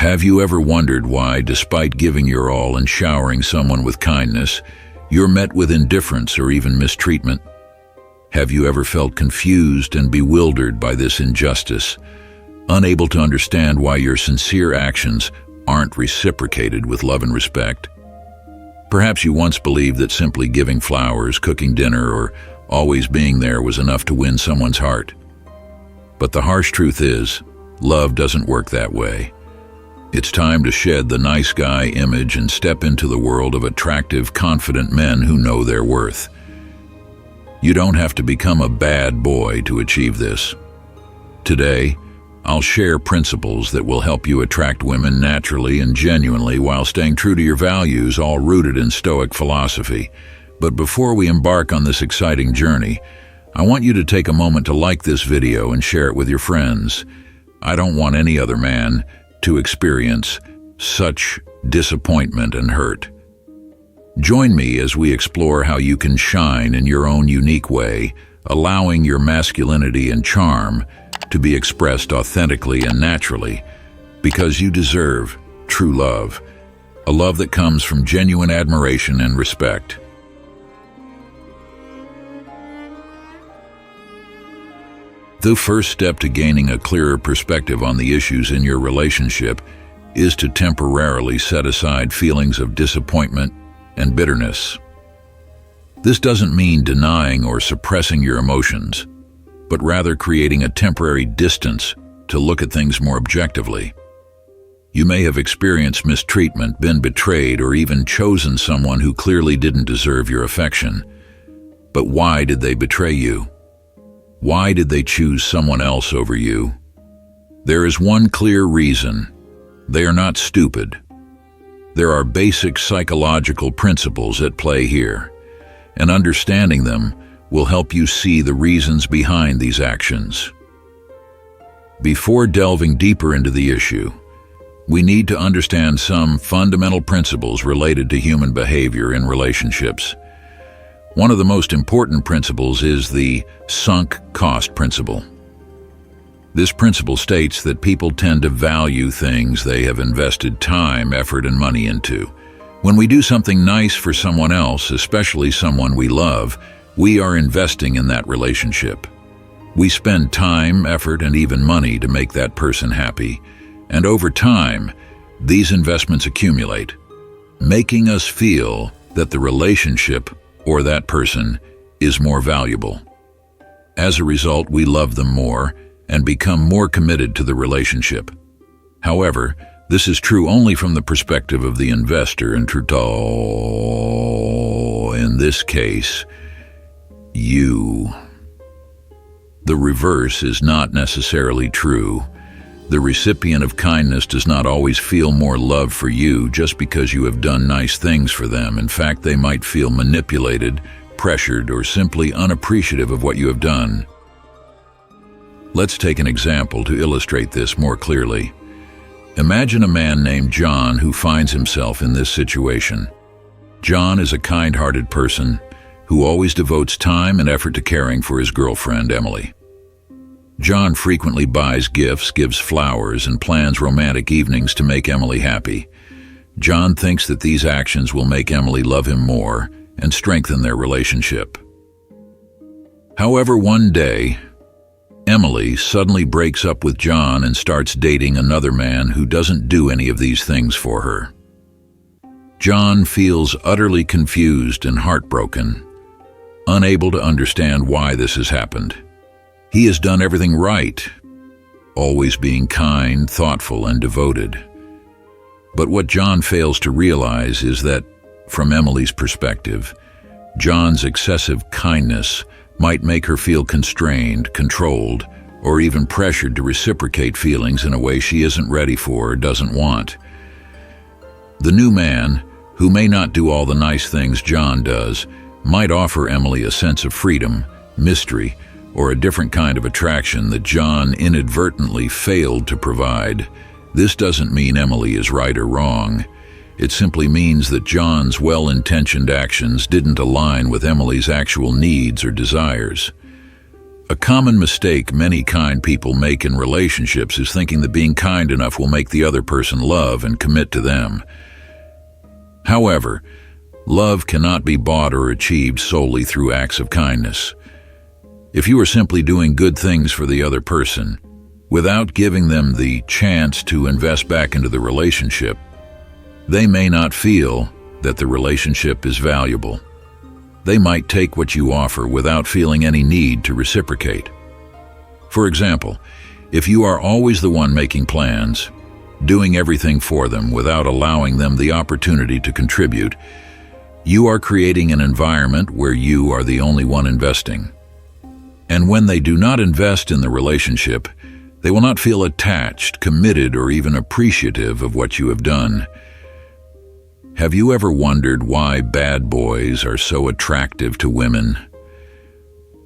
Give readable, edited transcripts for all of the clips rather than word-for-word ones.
Have you ever wondered why, despite giving your all and showering someone with kindness, you're met with indifference or even mistreatment? Have you ever felt confused and bewildered by this injustice, unable to understand why your sincere actions aren't reciprocated with love and respect? Perhaps you once believed that simply giving flowers, cooking dinner, or always being there was enough to win someone's heart. But the harsh truth is, love doesn't work that way. It's time to shed the nice guy image and step into the world of attractive, confident men who know their worth. You don't have to become a bad boy to achieve this. Today, I'll share principles that will help you attract women naturally and genuinely while staying true to your values, all rooted in Stoic philosophy. But before we embark on this exciting journey, I want you to take a moment to like this video and share it with your friends. I don't want any other man to experience such disappointment and hurt. Join me as we explore how you can shine in your own unique way, allowing your masculinity and charm to be expressed authentically and naturally, because you deserve true love, a love that comes from genuine admiration and respect. The first step to gaining a clearer perspective on the issues in your relationship is to temporarily set aside feelings of disappointment and bitterness. This doesn't mean denying or suppressing your emotions, but rather creating a temporary distance to look at things more objectively. You may have experienced mistreatment, been betrayed, or even chosen someone who clearly didn't deserve your affection. But why did they betray you? Why did they choose someone else over you? There is one clear reason. They are not stupid. There are basic psychological principles at play here, and understanding them will help you see the reasons behind these actions. Before delving deeper into the issue, we need to understand some fundamental principles related to human behavior in relationships. One of the most important principles is the sunk cost principle. This principle states that people tend to value things they have invested time, effort, and money into. When we do something nice for someone else, especially someone we love, we are investing in that relationship. We spend time, effort, and even money to make that person happy. And over time, these investments accumulate, making us feel that the relationship or that person is more valuable. As a result, we love them more and become more committed to the relationship. However, this is true only from the perspective of the investor, and in this case, you. The reverse is not necessarily true. The recipient of kindness does not always feel more love for you just because you have done nice things for them. In fact, they might feel manipulated, pressured, or simply unappreciative of what you have done. Let's take an example to illustrate this more clearly. Imagine a man named John who finds himself in this situation. John is a kind-hearted person who always devotes time and effort to caring for his girlfriend, Emily. John frequently buys gifts, gives flowers, and plans romantic evenings to make Emily happy. John thinks that these actions will make Emily love him more and strengthen their relationship. However, one day, Emily suddenly breaks up with John and starts dating another man who doesn't do any of these things for her. John feels utterly confused and heartbroken, unable to understand why this has happened. He has done everything right, always being kind, thoughtful, and devoted. But what John fails to realize is that, from Emily's perspective, John's excessive kindness might make her feel constrained, controlled, or even pressured to reciprocate feelings in a way she isn't ready for or doesn't want. The new man, who may not do all the nice things John does, might offer Emily a sense of freedom, mystery, or a different kind of attraction that John inadvertently failed to provide. This doesn't mean Emily is right or wrong. It simply means that John's well-intentioned actions didn't align with Emily's actual needs or desires. A common mistake many kind people make in relationships is thinking that being kind enough will make the other person love and commit to them. However, love cannot be bought or achieved solely through acts of kindness. If you are simply doing good things for the other person, without giving them the chance to invest back into the relationship, they may not feel that the relationship is valuable. They might take what you offer without feeling any need to reciprocate. For example, if you are always the one making plans, doing everything for them without allowing them the opportunity to contribute, you are creating an environment where you are the only one investing. And when they do not invest in the relationship, they will not feel attached, committed, or even appreciative of what you have done. Have you ever wondered why bad boys are so attractive to women?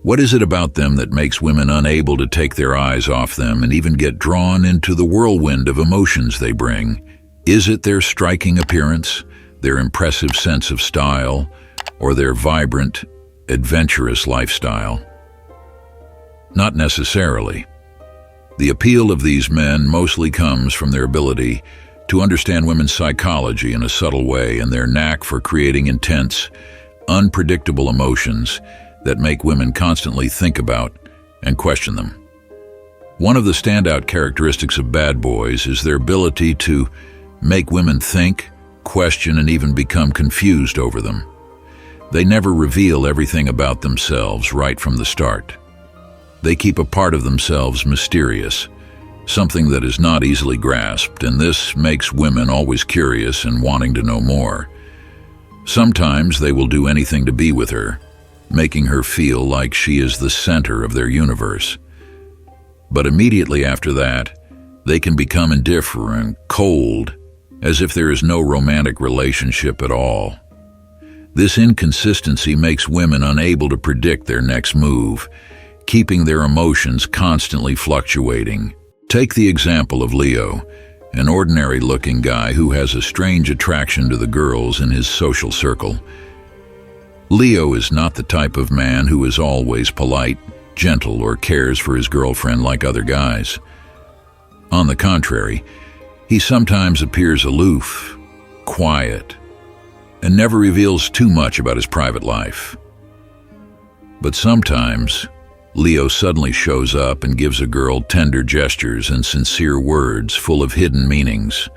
What is it about them that makes women unable to take their eyes off them and even get drawn into the whirlwind of emotions they bring? Is it their striking appearance, their impressive sense of style, or their vibrant, adventurous lifestyle? Not necessarily. The appeal of these men mostly comes from their ability to understand women's psychology in a subtle way and their knack for creating intense, unpredictable emotions that make women constantly think about and question them. One of the standout characteristics of bad boys is their ability to make women think, question, and even become confused over them. They never reveal everything about themselves right from the start. They keep a part of themselves mysterious, something that is not easily grasped, and this makes women always curious and wanting to know more. Sometimes they will do anything to be with her, making her feel like she is the center of their universe. But immediately after that, they can become indifferent, cold, as if there is no romantic relationship at all. This inconsistency makes women unable to predict their next move, keeping their emotions constantly fluctuating. Take the example of Leo, an ordinary-looking guy who has a strange attraction to the girls in his social circle. Leo is not the type of man who is always polite, gentle, or cares for his girlfriend like other guys. On the contrary, he sometimes appears aloof, quiet, and never reveals too much about his private life. But sometimes, Leo suddenly shows up and gives a girl tender gestures and sincere words full of hidden meanings.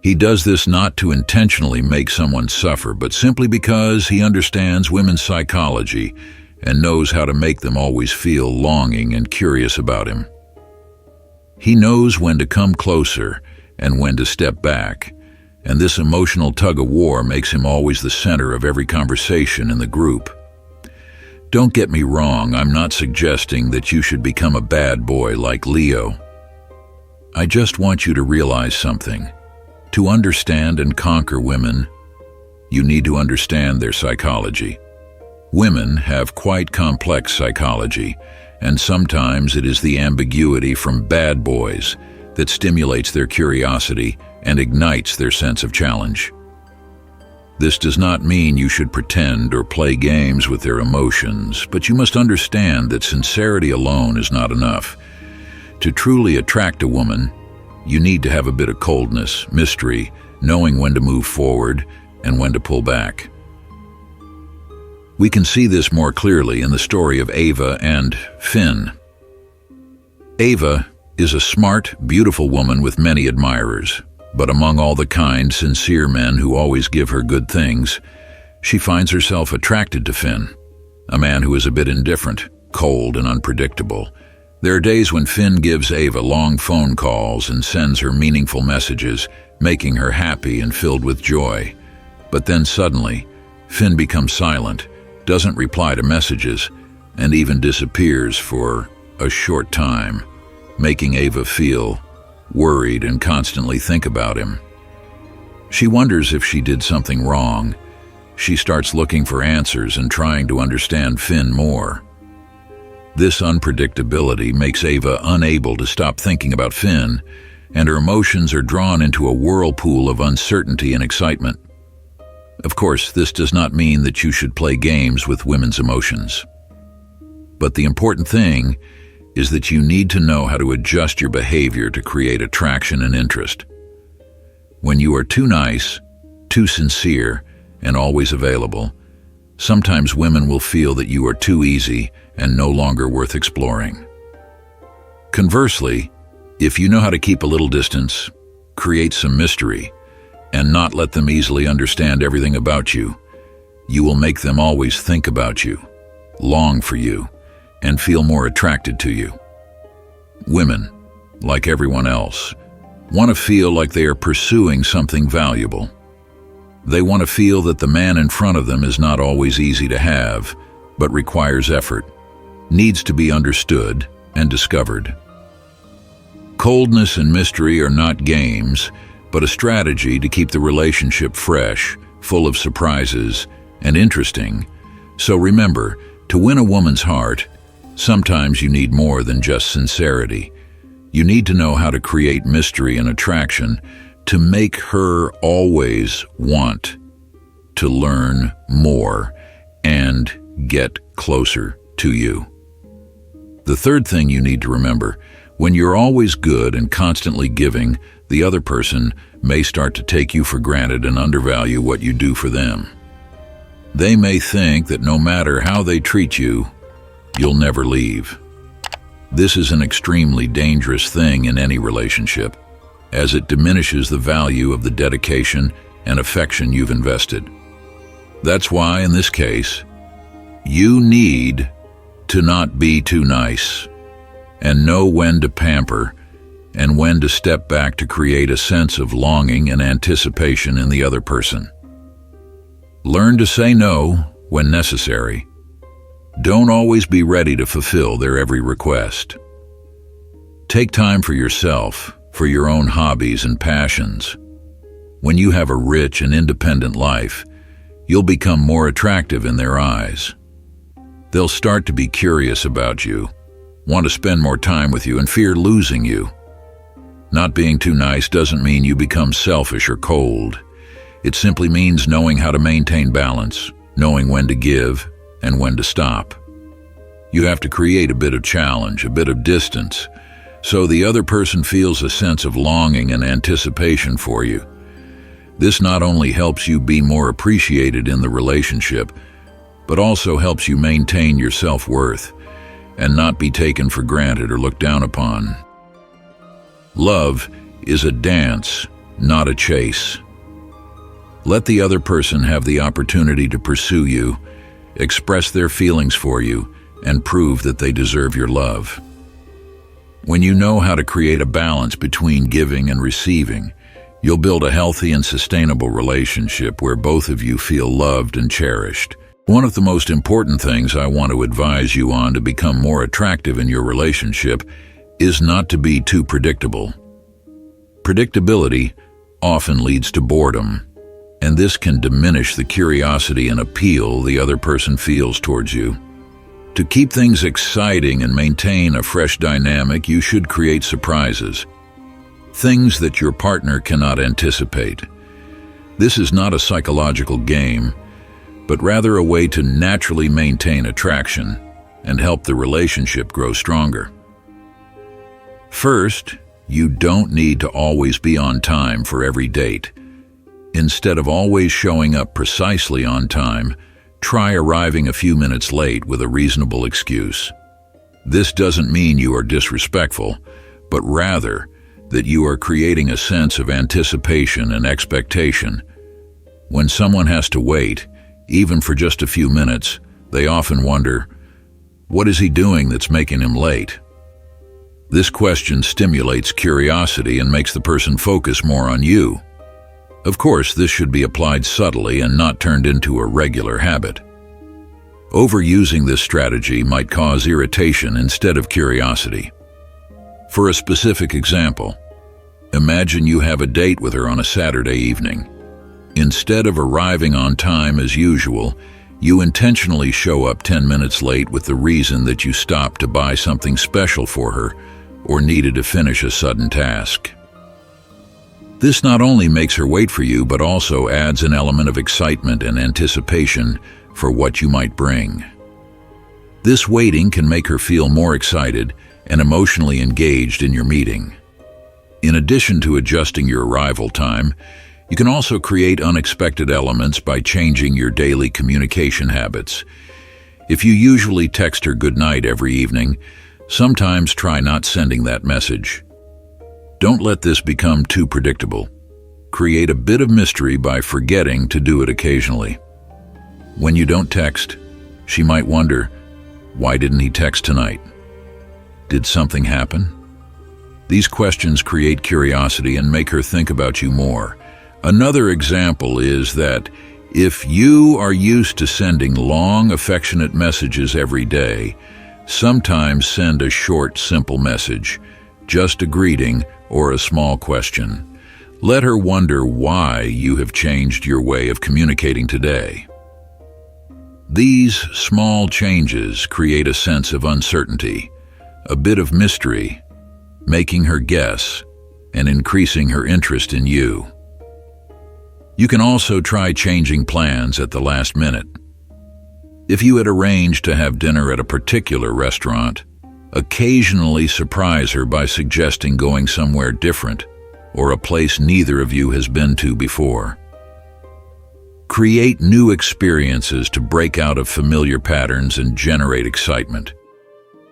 He does this not to intentionally make someone suffer, but simply because he understands women's psychology and knows how to make them always feel longing and curious about him. He knows when to come closer and when to step back, and this emotional tug-of-war makes him always the center of every conversation in the group. Don't get me wrong, I'm not suggesting that you should become a bad boy like Leo. I just want you to realize something. To understand and conquer women, you need to understand their psychology. Women have quite complex psychology, and sometimes it is the ambiguity from bad boys that stimulates their curiosity and ignites their sense of challenge. This does not mean you should pretend or play games with their emotions, but you must understand that sincerity alone is not enough. To truly attract a woman, you need to have a bit of coldness, mystery, knowing when to move forward and when to pull back. We can see this more clearly in the story of Ava and Finn. Ava is a smart, beautiful woman with many admirers. But among all the kind, sincere men who always give her good things, she finds herself attracted to Finn, a man who is a bit indifferent, cold, and unpredictable. There are days when Finn gives Ava long phone calls and sends her meaningful messages, making her happy and filled with joy. But then suddenly, Finn becomes silent, doesn't reply to messages, and even disappears for a short time, making Ava feel worried and constantly think about him. She wonders if she did something wrong. She starts looking for answers and trying to understand Finn more. This unpredictability makes Ava unable to stop thinking about Finn, and her emotions are drawn into a whirlpool of uncertainty and excitement. Of course, this does not mean that you should play games with women's emotions. But the important thing is that you need to know how to adjust your behavior to create attraction and interest. When you are too nice, too sincere, and always available, sometimes women will feel that you are too easy and no longer worth exploring. Conversely, if you know how to keep a little distance, create some mystery, and not let them easily understand everything about you, you will make them always think about you, long for you, and feel more attracted to you. Women, like everyone else, want to feel like they are pursuing something valuable. They want to feel that the man in front of them is not always easy to have, but requires effort, needs to be understood and discovered. Coldness and mystery are not games, but a strategy to keep the relationship fresh, full of surprises, and interesting. So remember, to win a woman's heart, sometimes you need more than just sincerity. You need to know how to create mystery and attraction to make her always want to learn more and get closer to you. The third thing you need to remember, when you're always good and constantly giving, the other person may start to take you for granted and undervalue what you do for them. They may think that no matter how they treat you, you'll never leave. This is an extremely dangerous thing in any relationship, as it diminishes the value of the dedication and affection you've invested. That's why, in this case, you need to not be too nice, and know when to pamper and when to step back to create a sense of longing and anticipation in the other person. Learn to say no when necessary. Don't always be ready to fulfill their every request. Take time for yourself, for your own hobbies and passions. When you have a rich and independent life, you'll become more attractive in their eyes. They'll start to be curious about you, want to spend more time with you, and fear losing you. Not being too nice doesn't mean you become selfish or cold. It simply means knowing how to maintain balance, knowing when to give and when to stop. You have to create a bit of challenge, a bit of distance, so the other person feels a sense of longing and anticipation for you. This not only helps you be more appreciated in the relationship, but also helps you maintain your self-worth and not be taken for granted or looked down upon. Love is a dance, not a chase. Let the other person have the opportunity to pursue you, express their feelings for you, and prove that they deserve your love. When you know how to create a balance between giving and receiving, you'll build a healthy and sustainable relationship where both of you feel loved and cherished. One of the most important things I want to advise you on to become more attractive in your relationship is not to be too predictable. Predictability often leads to boredom, and this can diminish the curiosity and appeal the other person feels towards you. To keep things exciting and maintain a fresh dynamic, you should create surprises, things that your partner cannot anticipate. This is not a psychological game, but rather a way to naturally maintain attraction and help the relationship grow stronger. First, you don't need to always be on time for every date. Instead of always showing up precisely on time, try arriving a few minutes late with a reasonable excuse. This doesn't mean you are disrespectful, but rather that you are creating a sense of anticipation and expectation. When someone has to wait, even for just a few minutes, they often wonder, what is he doing that's making him late? This question stimulates curiosity and makes the person focus more on you. Of course, this should be applied subtly and not turned into a regular habit. Overusing this strategy might cause irritation instead of curiosity. For a specific example, imagine you have a date with her on a Saturday evening. Instead of arriving on time as usual, you intentionally show up 10 minutes late with the reason that you stopped to buy something special for her or needed to finish a sudden task. This not only makes her wait for you, but also adds an element of excitement and anticipation for what you might bring. This waiting can make her feel more excited and emotionally engaged in your meeting. In addition to adjusting your arrival time, you can also create unexpected elements by changing your daily communication habits. If you usually text her good night every evening, sometimes try not sending that message. Don't let this become too predictable. Create a bit of mystery by forgetting to do it occasionally. When you don't text, she might wonder, why didn't he text tonight? Did something happen? These questions create curiosity and make her think about you more. Another example is that if you are used to sending long, affectionate messages every day, sometimes send a short, simple message, just a greeting or a small question. Let her wonder why you have changed your way of communicating today. These small changes create a sense of uncertainty, a bit of mystery, making her guess and increasing her interest in you. You can also try changing plans at the last minute. If you had arranged to have dinner at a particular restaurant, occasionally surprise her by suggesting going somewhere different or a place neither of you has been to before. Create new experiences to break out of familiar patterns and generate excitement.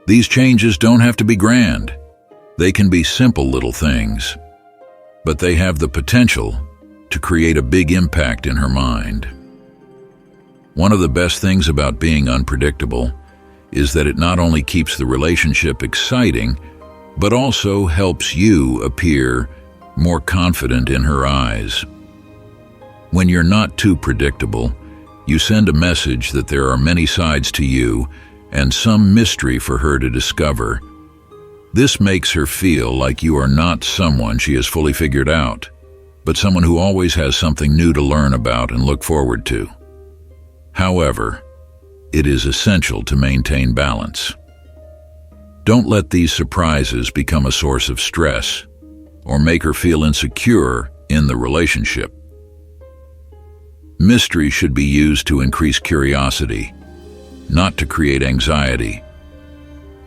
These changes don't have to be grand. They can be simple little things, but they have the potential to create a big impact in her mind. One of the best things about being unpredictable is that it not only keeps the relationship exciting, but also helps you appear more confident in her eyes. When you're not too predictable, you send a message that there are many sides to you and some mystery for her to discover. This makes her feel like you are not someone she has fully figured out, but someone who always has something new to learn about and look forward to. However, it is essential to maintain balance. Don't let these surprises become a source of stress or make her feel insecure in the relationship. Mystery should be used to increase curiosity, not to create anxiety.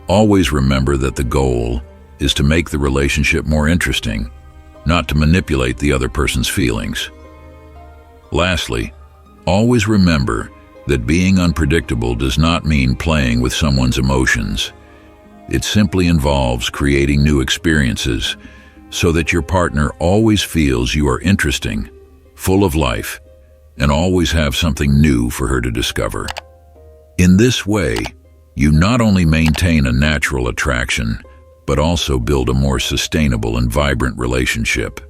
Always remember that the goal is to make the relationship more interesting, not to manipulate the other person's feelings. Lastly, always remember that being unpredictable does not mean playing with someone's emotions. It simply involves creating new experiences so that your partner always feels you are interesting, full of life, and always have something new for her to discover. In this way, you not only maintain a natural attraction, but also build a more sustainable and vibrant relationship.